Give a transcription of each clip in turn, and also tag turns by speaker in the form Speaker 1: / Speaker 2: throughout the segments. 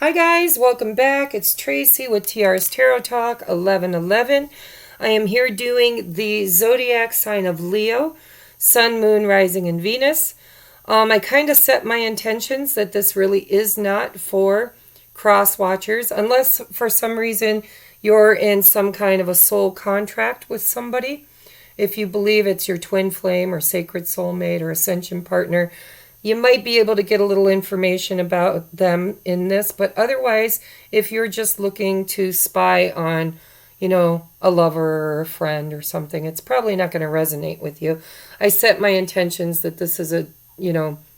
Speaker 1: Hi guys, welcome back. It's Tracy with TR's Tarot Talk 1111. I am here doing the zodiac sign of Leo, Sun, Moon, Rising, and Venus. I kind of set my intentions that this really is not for cross watchers, unless for some reason you're in some kind of a soul contract with somebody. If you believe it's your twin flame or sacred soulmate or ascension partner, you might be able to get a little information about them in this, but otherwise, if you're just looking to spy on, a lover or a friend or something, it's probably not going to resonate with you. I set my intentions that this is a,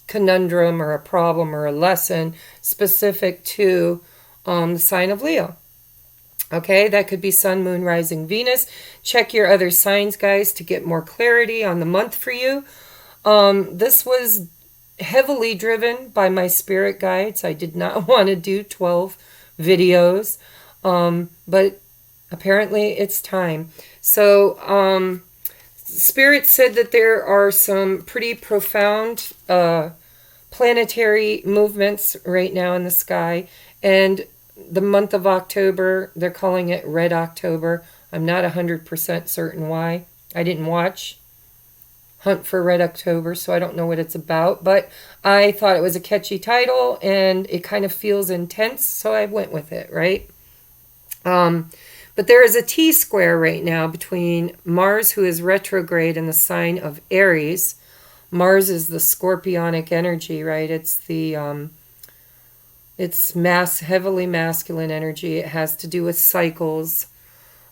Speaker 1: conundrum or a problem or a lesson specific to the sign of Leo. Okay, that could be Sun, Moon, Rising, Venus. Check your other signs, guys, to get more clarity on the month for you. This was heavily driven by my spirit guides. I did not want to do 12 videos, but apparently it's time. So spirit said that there are some pretty profound planetary movements right now in the sky, and the month of October, they're calling it Red October. I'm not 100% certain why. I didn't watch Hunt for Red October, so I don't know what it's about, but I thought it was a catchy title and it kind of feels intense, so I went with it, right? But there is a T-square right now between Mars, who is retrograde in the sign of Aries. Mars is the scorpionic energy, right? It's the it's heavily masculine energy. It has to do with cycles.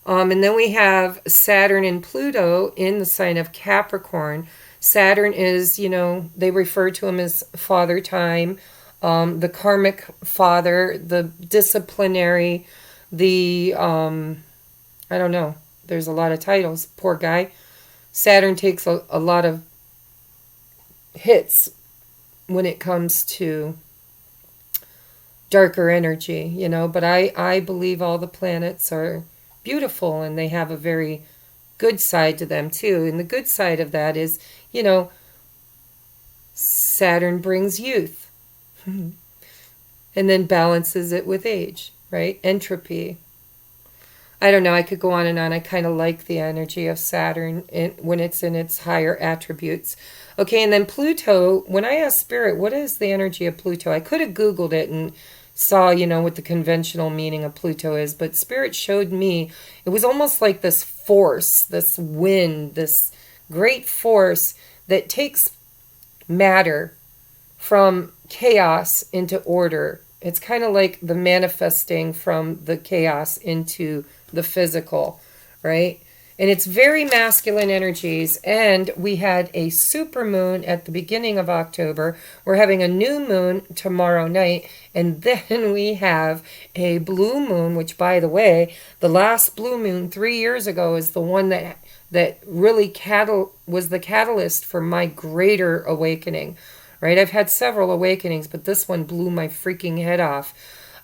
Speaker 1: And then we have Saturn and Pluto in the sign of Capricorn. Saturn is, they refer to him as father time, the karmic father, the disciplinary, the, I don't know, there's a lot of titles, poor guy. Saturn takes a lot of hits when it comes to darker energy, but I believe all the planets are beautiful and they have a very good side to them too. And the good side of that is, Saturn brings youth and then balances it with age, right? Entropy. I don't know, I could go on and on. I kind of like the energy of Saturn when it's in its higher attributes. Okay, and then Pluto, when I asked Spirit, what is the energy of Pluto? I could have Googled it and saw, what the conventional meaning of Pluto is, but Spirit showed me it was almost like this force, this wind, this great force that takes matter from chaos into order. It's kind of like the manifesting from the chaos into the physical, right? And it's very masculine energies. And we had a super moon at the beginning of October. We're having a new moon tomorrow night. And then we have a blue moon, which, by the way, the last blue moon 3 years ago is the one that really was the catalyst for my greater awakening, right? I've had several awakenings, but this one blew my freaking head off.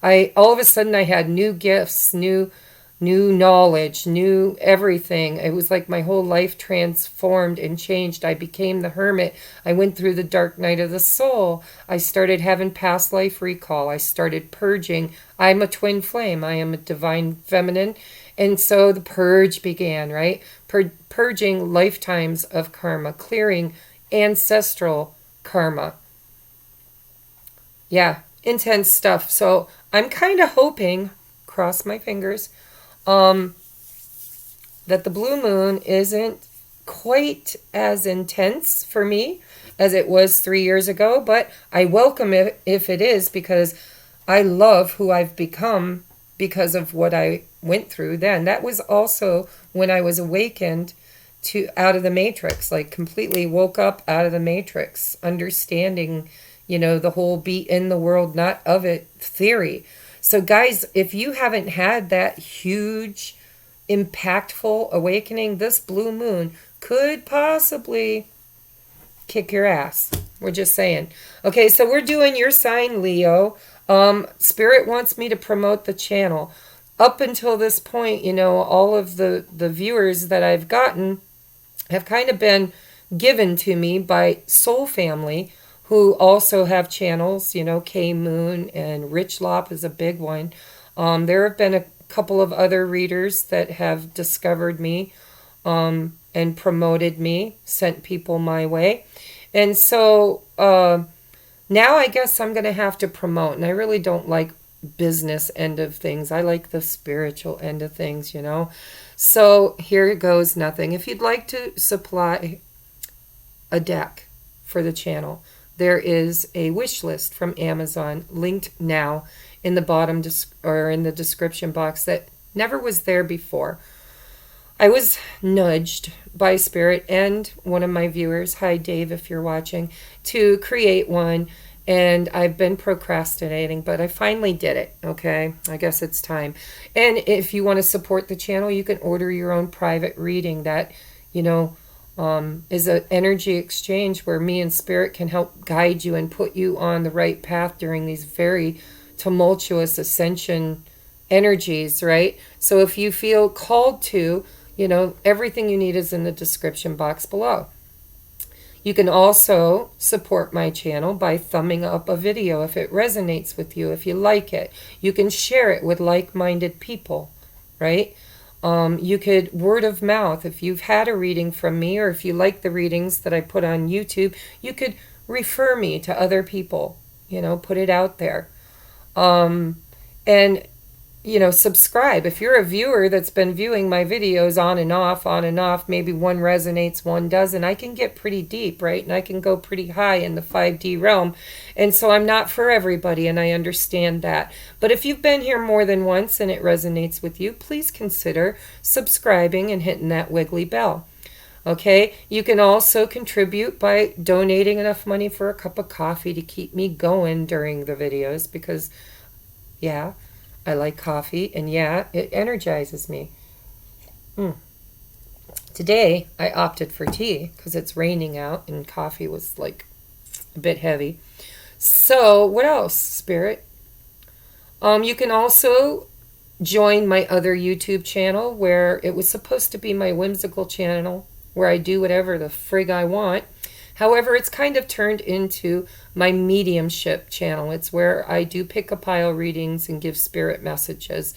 Speaker 1: All of a sudden I had new gifts, new knowledge, new everything. It was like my whole life transformed and changed. I became the hermit. I went through the dark night of the soul. I started having past life recall. I started purging. I'm a twin flame. I am a divine feminine. And so the purge began, right? Purging lifetimes of karma, clearing ancestral karma. Yeah, intense stuff. So I'm kind of hoping, cross my fingers, that the blue moon isn't quite as intense for me as it was 3 years ago, but I welcome it if it is, because I love who I've become because of what I went through then. That was also when I was awakened out of the matrix, like completely woke up out of the matrix, understanding, the whole be in the world, not of it theory. So guys, if you haven't had that huge, impactful awakening, this blue moon could possibly kick your ass. We're just saying. Okay, so we're doing your sign, Leo. Spirit wants me to promote the channel. Up until this point, all of the viewers that I've gotten have kind of been given to me by soul family, who also have channels, you know, K Moon and Rich Lop is a big one. There have been a couple of other readers that have discovered me and promoted me, sent people my way. And so now I guess I'm going to have to promote. And I really don't like business end of things. I like the spiritual end of things, you know. So here goes nothing. If you'd like to supply a deck for the channel, there is a wish list from Amazon linked now in the bottom or in the description box that never was there before. I was nudged by Spirit and one of my viewers, hi Dave if you're watching, to create one, and I've been procrastinating, but I finally did it, okay? I guess it's time. And if you want to support the channel, you can order your own private reading that, you know, is an energy exchange where me and Spirit can help guide you and put you on the right path during these very tumultuous ascension energies, right? So if you feel called to, you know, everything you need is in the description box below. You can also support my channel by thumbing up a video if it resonates with you, if you like it. You can share it with like-minded people, right? You could word of mouth. If you've had a reading from me, or if you like the readings that I put on YouTube, you could refer me to other people, you know, put it out there. And, you know, subscribe. If you're a viewer that's been viewing my videos on and off, maybe one resonates, one doesn't, I can get pretty deep, right? And I can go pretty high in the 5D realm. And so I'm not for everybody, and I understand that. But if you've been here more than once and it resonates with you, please consider subscribing and hitting that wiggly bell. Okay, you can also contribute by donating enough money for a cup of coffee to keep me going during the videos, because, yeah, I like coffee, and yeah, it energizes me. Today, I opted for tea because it's raining out and coffee was like a bit heavy. So, what else, Spirit? You can also join my other YouTube channel, where it was supposed to be my whimsical channel, where I do whatever the frig I want. However, it's kind of turned into my mediumship channel. It's where I do pick a pile readings and give spirit messages,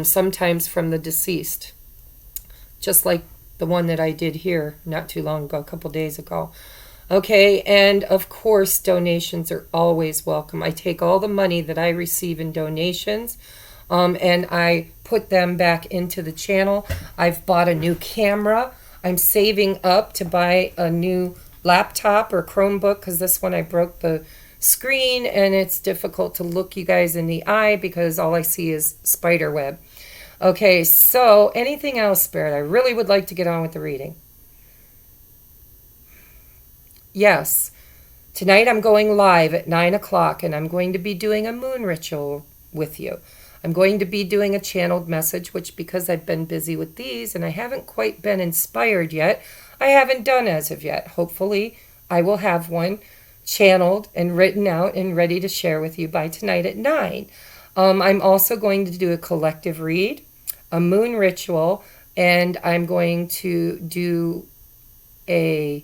Speaker 1: sometimes from the deceased, just like the one that I did here not too long ago, a couple days ago. Okay, and of course, donations are always welcome. I take all the money that I receive in donations, and I put them back into the channel. I've bought a new camera. I'm saving up to buy a new laptop or Chromebook, because this one I broke the screen and it's difficult to look you guys in the eye because all I see is spider web. Okay, so anything else, Spirit? I really would like to get on with the reading. Yes, tonight I'm going live at 9 o'clock, and I'm going to be doing a moon ritual with you. I'm going to be doing a channeled message, which, because I've been busy with these and I haven't quite been inspired yet, I haven't done as of yet. Hopefully, I will have one channeled and written out and ready to share with you by tonight at 9. I'm also going to do a collective read, a moon ritual, and I'm going to do a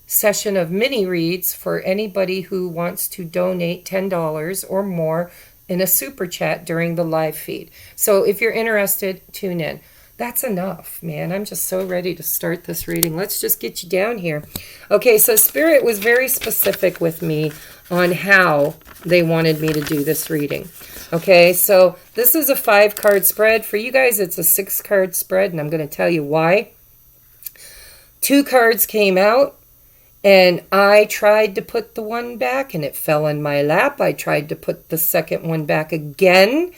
Speaker 1: session of mini reads for anybody who wants to donate $10 or more in a super chat during the live feed. So if you're interested, tune in. That's enough, man. I'm just so ready to start this reading. Let's just get you down here. Okay, so Spirit was very specific with me on how they wanted me to do this reading. Okay, so this is a 5-card spread. For you guys, it's a 6-card spread, and I'm going to tell you why. 2 cards came out, and I tried to put the one back, and it fell in my lap. I tried to put the second one back again,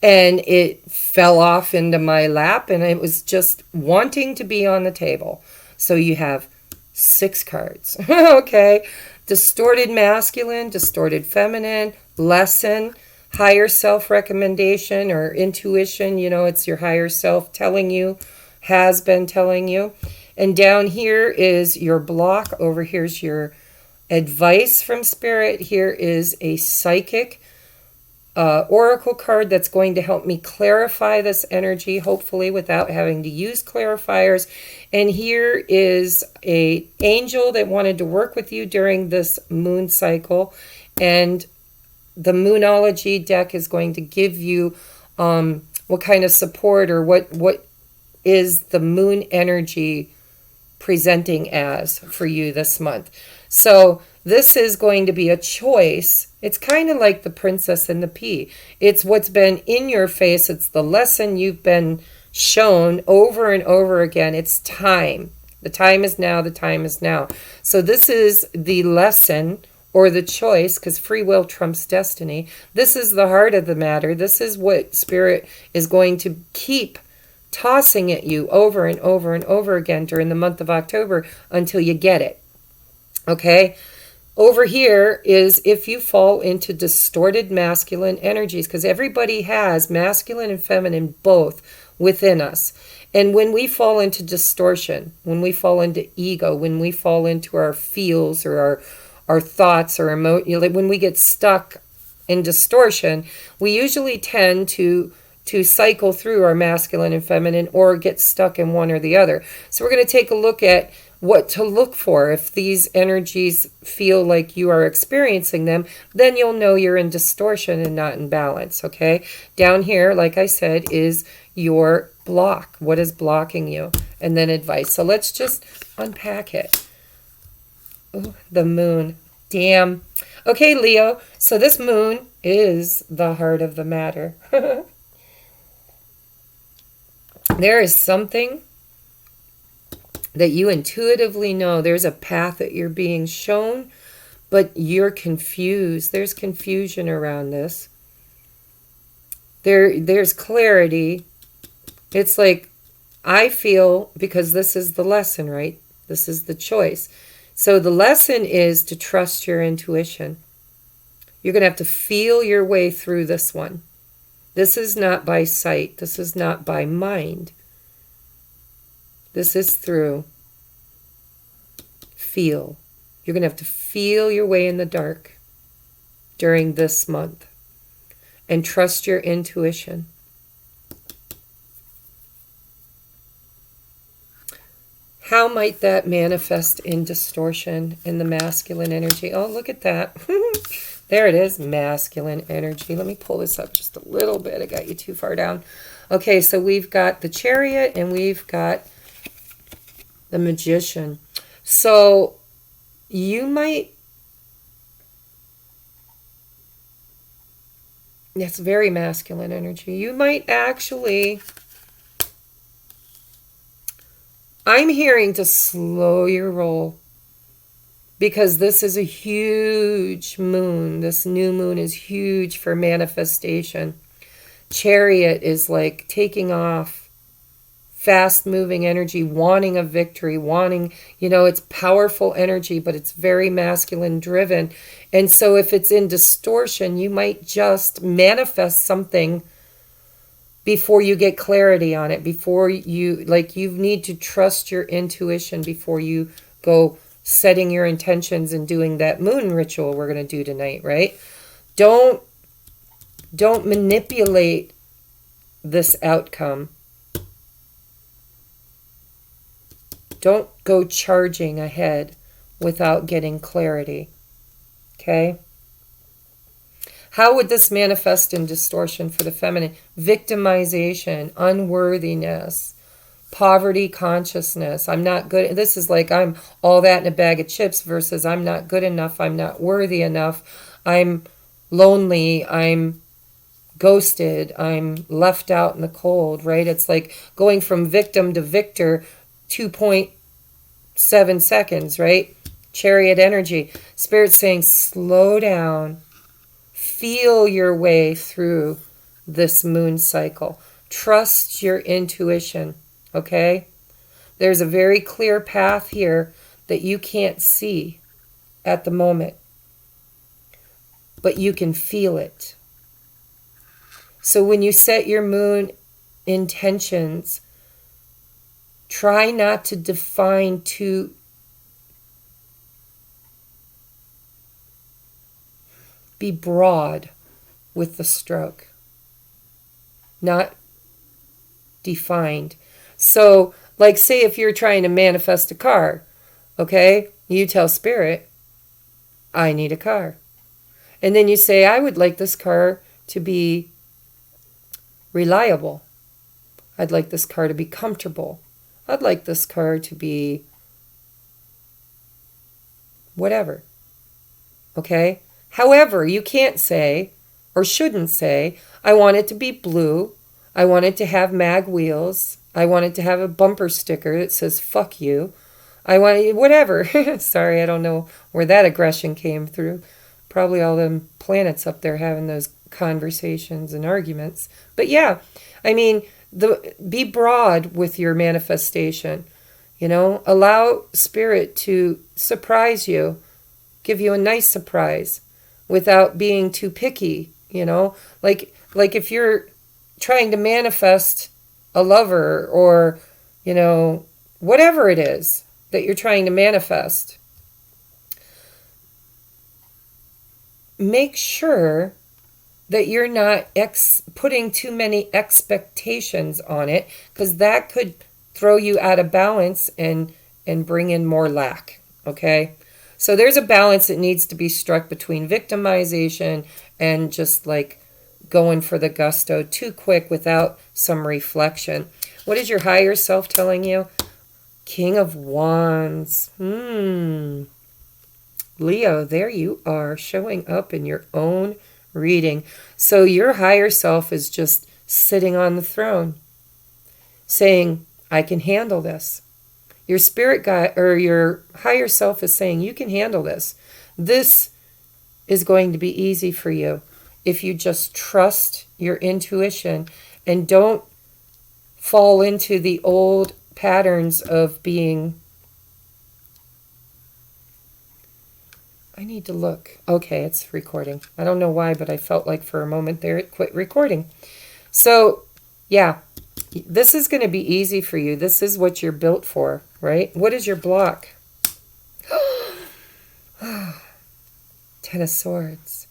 Speaker 1: and it fell off into my lap, and it was just wanting to be on the table. So you have 6 cards. Okay. Distorted masculine, distorted feminine, lesson, higher self recommendation or intuition. You know, it's your higher self telling you, has been telling you. And down here is your block. Over here's your advice from Spirit. Here is a psychic oracle card that's going to help me clarify this energy, hopefully without having to use clarifiers. And here is a angel that wanted to work with you during this moon cycle. And the Moonology deck is going to give you what kind of support, or what is the moon energy presenting as for you this month. So this is going to be a choice. It's kind of like the Princess and the Pea. It's what's been in your face. It's the lesson you've been shown over and over again. It's time. The time is now. The time is now. So this is the lesson, or the choice, because free will trumps destiny. This is the heart of the matter. This is what Spirit is going to keep tossing at you over and over and over again during the month of October until you get it. Okay? Over here is if you fall into distorted masculine energies, because everybody has masculine and feminine both within us. And when we fall into distortion, when we fall into ego, when we fall into our feels or our thoughts or when we get stuck in distortion, we usually tend to cycle through our masculine and feminine, or get stuck in one or the other. So we're going to take a look at what to look for. If these energies feel like you are experiencing them, then you'll know you're in distortion and not in balance, okay? Down here, like I said, is your block. What is blocking you? And then advice. So let's just unpack it. Ooh, the moon. Damn. Okay, Leo. So this moon is the heart of the matter. There is something that you intuitively know. There's a path that you're being shown, but you're confused. There's confusion around this. There's clarity. It's like, I feel, because this is the lesson, right? This is the choice. So the lesson is to trust your intuition. You're going to have to feel your way through this one. This is not by sight. This is not by mind. This is through feel. You're going to have to feel your way in the dark during this month and trust your intuition. How might that manifest in distortion in the masculine energy? Oh, look at that. There it is, masculine energy. Let me pull this up just a little bit. I got you too far down. Okay, so we've got the Chariot and we've got the Magician. So you might... That's very masculine energy. You might actually... I'm hearing to slow your roll, because this is a huge moon. This new moon is huge for manifestation. Chariot is like taking off, fast moving energy, wanting a victory, wanting, it's powerful energy, but it's very masculine driven. And so if it's in distortion, you might just manifest something before you get clarity on it, before you need to trust your intuition before you go setting your intentions and doing that moon ritual we're going to do tonight, right? Don't manipulate this outcome. Don't go charging ahead without getting clarity, okay? How would this manifest in distortion for the feminine? Victimization, unworthiness, poverty consciousness. I'm not good. This is like I'm all that in a bag of chips versus I'm not good enough. I'm not worthy enough. I'm lonely. I'm ghosted. I'm left out in the cold, right? It's like going from victim to victor, 2.7 seconds, right? Chariot energy. Spirit's saying, slow down. Feel your way through this moon cycle. Trust your intuition, okay? There's a very clear path here that you can't see at the moment, but you can feel it. So when you set your moon intentions, try not to define too be broad, with the stroke, not defined. So, like, say if you're trying to manifest a car, okay, you tell Spirit, I need a car. And then you say, I would like this car to be reliable. I'd like this car to be comfortable. I'd like this car to be whatever. Okay? However, you can't say, or shouldn't say, I want it to be blue. I want it to have mag wheels. I want it to have a bumper sticker that says, fuck you. I want whatever. Sorry, I don't know where that aggression came through. Probably all them planets up there having those conversations and arguments. But yeah, I mean, be broad with your manifestation. You know, allow Spirit to surprise you, give you a nice surprise without being too picky, you know? Like if you're trying to manifest a lover or, you know, whatever it is that you're trying to manifest, make sure that you're not putting too many expectations on it, because that could throw you out of balance and bring in more lack, okay? So there's a balance that needs to be struck between victimization and just like going for the gusto too quick without some reflection. What is your higher self telling you? King of Wands. Leo, there you are, showing up in your own reading. So your higher self is just sitting on the throne saying, I can handle this. Your spirit guide or your higher self is saying, you can handle this. This is going to be easy for you if you just trust your intuition and don't fall into the old patterns of being, I need to look. Okay, it's recording. I don't know why, but I felt like for a moment there it quit recording. So, yeah, this is going to be easy for you. This is what you're built for, right? What is your block? 10 of Swords.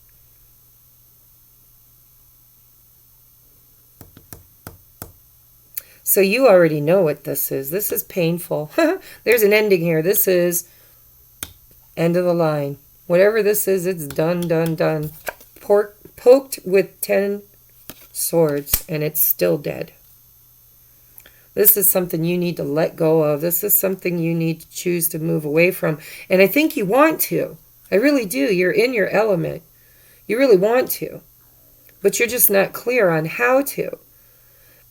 Speaker 1: So you already know what this is. This is painful. There's an ending here. This is end of the line. Whatever this is, it's done, done, done. Poked with 10 swords, and it's still dead. This is something you need to let go of. This is something you need to choose to move away from. And I think you want to. I really do. You're in your element. You really want to. But you're just not clear on how to.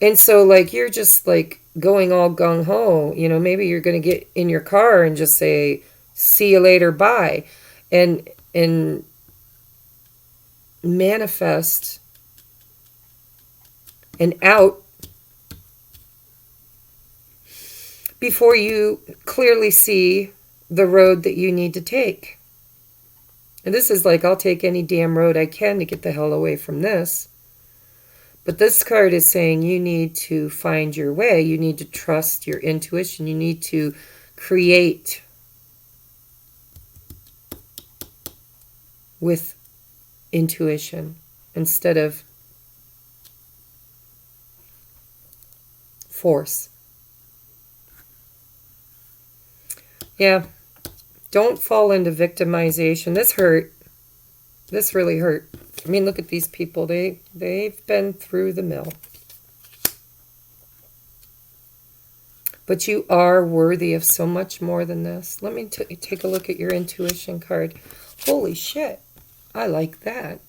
Speaker 1: And so, like, you're just, like, going all gung-ho. You know, maybe you're going to get in your car and just say, see you later, bye. And manifest an out before you clearly see the road that you need to take. And this is like, I'll take any damn road I can to get the hell away from this. But this card is saying you need to find your way. You need to trust your intuition. You need to create with intuition instead of force. Yeah, don't fall into victimization. This hurt. This really hurt. I mean, look at these people. They've been through the mill. But you are worthy of so much more than this. Let me take a look at your intuition card. Holy shit. I like that.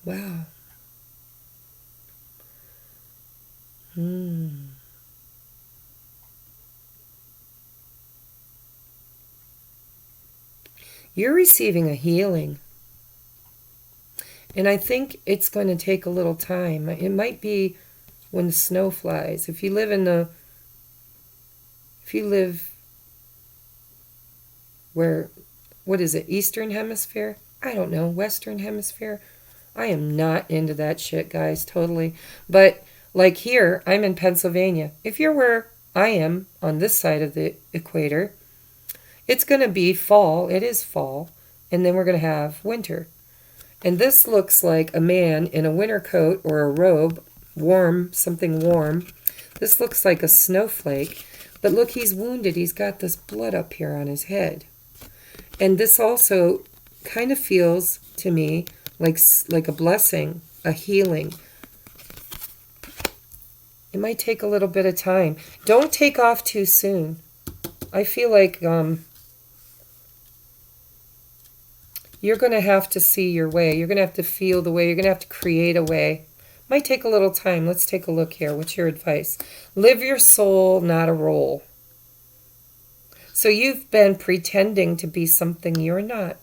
Speaker 1: Wow. You're receiving a healing. And I think it's going to take a little time. It might be when the snow flies. If you live where, what is it, Eastern Hemisphere? I don't know, Western Hemisphere? I am not into that shit, guys, totally. But like here, I'm in Pennsylvania. If you're where I am on this side of the equator, it's going to be fall. It is fall. And then we're going to have winter. And this looks like a man in a winter coat or a robe, warm, something warm. This looks like a snowflake. But look, he's wounded. He's got this blood up here on his head. And this also kind of feels to me like a blessing, a healing. It might take a little bit of time. Don't take off too soon. I feel like you're going to have to see your way. You're going to have to feel the way. You're going to have to create a way. Might take a little time. Let's take a look here. What's your advice? Live your soul, not a role. So you've been pretending to be something you're not.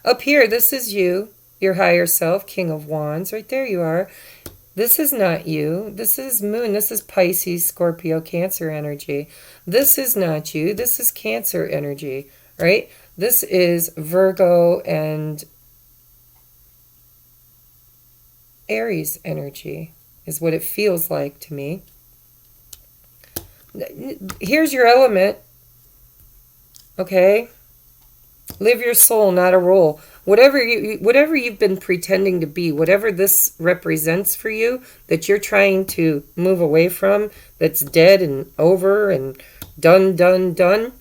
Speaker 1: Up here, this is you, your higher self, King of Wands. Right there you are. This is not you. This is Moon. This is Pisces, Scorpio, Cancer energy. This is not you. This is Cancer energy, right? This is Virgo and Aries energy, is what it feels like to me. Here's your element. Okay? Live your soul, not a role. Whatever you've been pretending to be, whatever this represents for you, that you're trying to move away from, that's dead and over and done.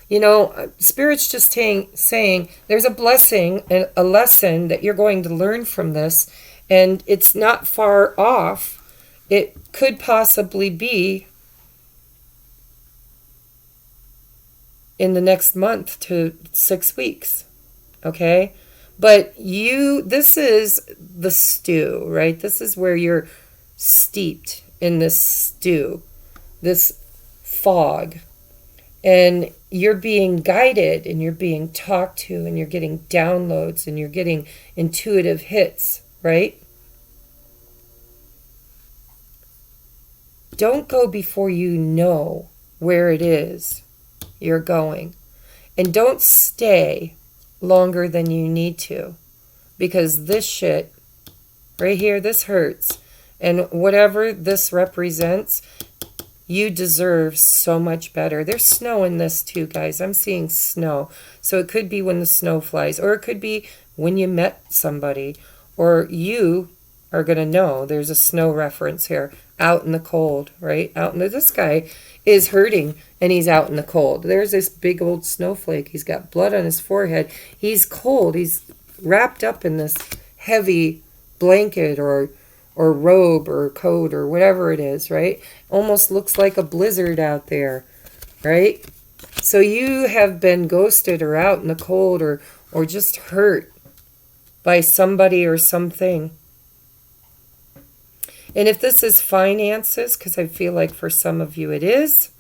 Speaker 1: You know, Spirit's just saying there's a blessing and a lesson that you're going to learn from this, and it's not far off. It could possibly be in the next month to 6 weeks, okay? But this is the stew, right? This is where you're steeped in this stew, this fog, and you're being guided and you're being talked to and you're getting downloads and you're getting intuitive hits, right? Don't go before you know where it is you're going. And don't stay longer than you need to, because this shit right here, this hurts. And whatever this represents, you deserve so much better. There's snow in this too, guys. I'm seeing snow. So it could be when the snow flies, or it could be when you met somebody, or you are going to know there's a snow reference here. Out in the cold, right? This guy is hurting and he's out in the cold. There's this big old snowflake. He's got blood on his forehead. He's cold. He's wrapped up in this heavy blanket or robe or coat or whatever it is, right? Almost looks like a blizzard out there, right? So you have been ghosted or out in the cold or just hurt by somebody or something. And if this is finances, because I feel like for some of you it is,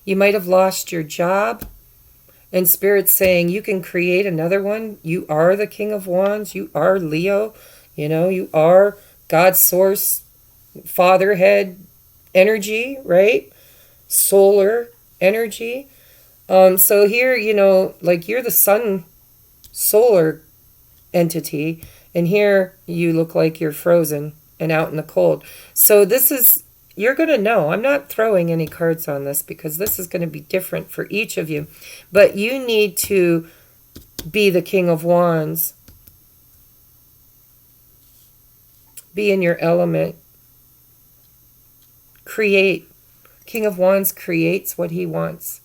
Speaker 1: you might have lost your job. And Spirit's saying you can create another one. You are the King of Wands. You are Leo. You know, you are God's source, fatherhead energy, right? Solar energy. So here, you know, like you're the sun solar entity. And here you look like you're frozen and out in the cold. So this is, you're going to know. I'm not throwing any cards on this because this is going to be different for each of you. But you need to be the King of Wands. Be in your element. Create. King of Wands creates what he wants.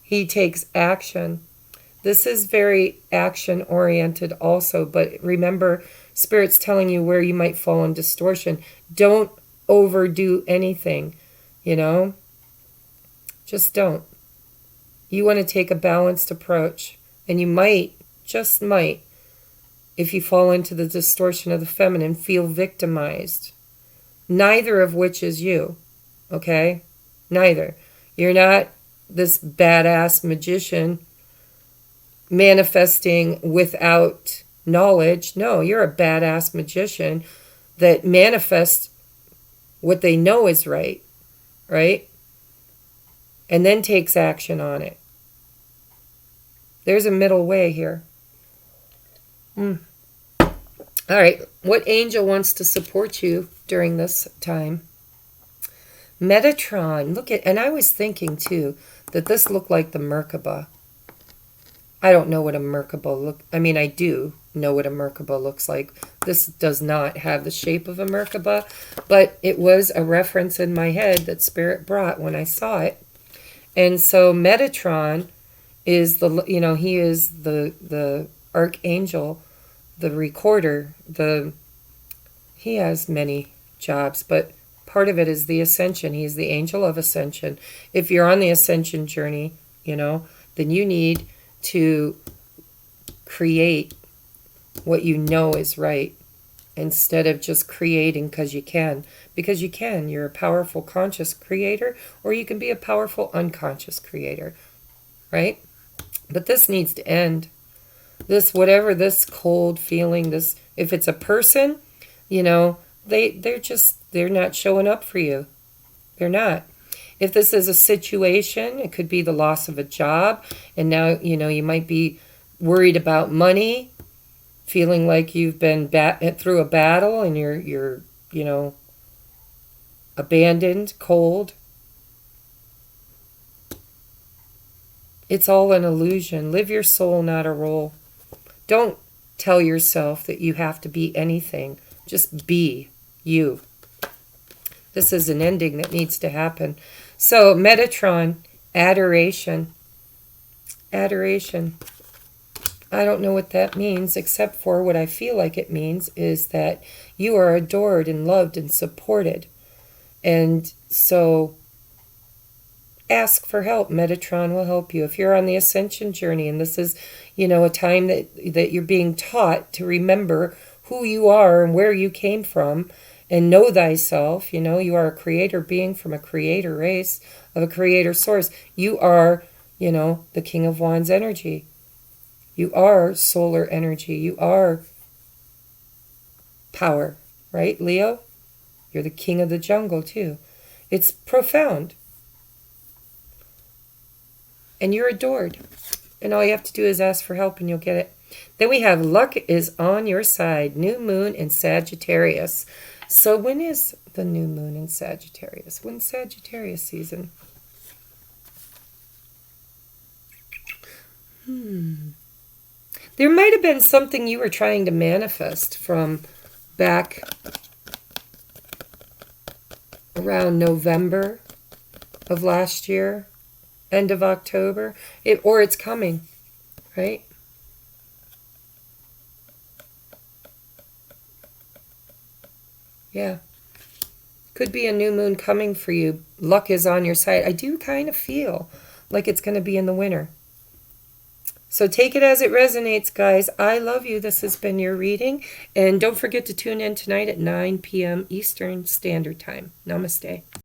Speaker 1: He takes action. This is very action-oriented also, but remember, Spirit's telling you where you might fall in distortion. Don't overdo anything, you know? Just don't. You want to take a balanced approach, and you might, just might, if you fall into the distortion of the feminine, feel victimized. Neither of which is you, okay? Neither. You're not this badass magician manifesting without knowledge. No, you're a badass magician that manifests what they know is right, right? And then takes action on it. There's a middle way here. All right, what angel wants to support you during this time? Metatron, look at, and I was thinking too that this looked like the Merkaba. I don't know what a Merkaba I mean, I do know what a Merkaba looks like. This does not have the shape of a Merkaba, but it was a reference in my head that Spirit brought when I saw it. And so Metatron is the, you know, he is the archangel, the recorder, he has many jobs, but part of it is the ascension. He's the angel of ascension. If you're on the ascension journey, you know, then you need to create what you know is right instead of just creating because you can. Because you can. You're a powerful conscious creator, or you can be a powerful unconscious creator, right? But this needs to end. This, whatever this cold feeling, this, if it's a person, you know, they're not showing up for you. They're not. If this is a situation, it could be the loss of a job, and now, you know, you might be worried about money, feeling like you've been through a battle and you're, you know, abandoned, cold. It's all an illusion. Live your soul, not a role. Don't tell yourself that you have to be anything. Just be you. This is an ending that needs to happen. So, Metatron, adoration. Adoration. I don't know what that means, except for what I feel like it means is that you are adored and loved and supported. And so, ask for help. Metatron will help you. If you're on the ascension journey, and this is, you know, a time that you're being taught to remember who you are and where you came from, and know thyself. You know, you are a creator being from a creator race, of a creator source. You are, you know, the King of Wands energy. You are solar energy. You are power, right, Leo? You're the king of the jungle, too. It's profound. And you're adored. And all you have to do is ask for help and you'll get it. Then we have luck is on your side. New moon in Sagittarius. So when is the new moon in Sagittarius? When's Sagittarius season? There might have been something you were trying to manifest from back around November of last year, end of October, or it's coming, right? Yeah. Could be a new moon coming for you. Luck is on your side. I do kind of feel like it's going to be in the winter. So take it as it resonates, guys. I love you. This has been your reading. And don't forget to tune in tonight at 9 p.m. Eastern Standard Time. Namaste.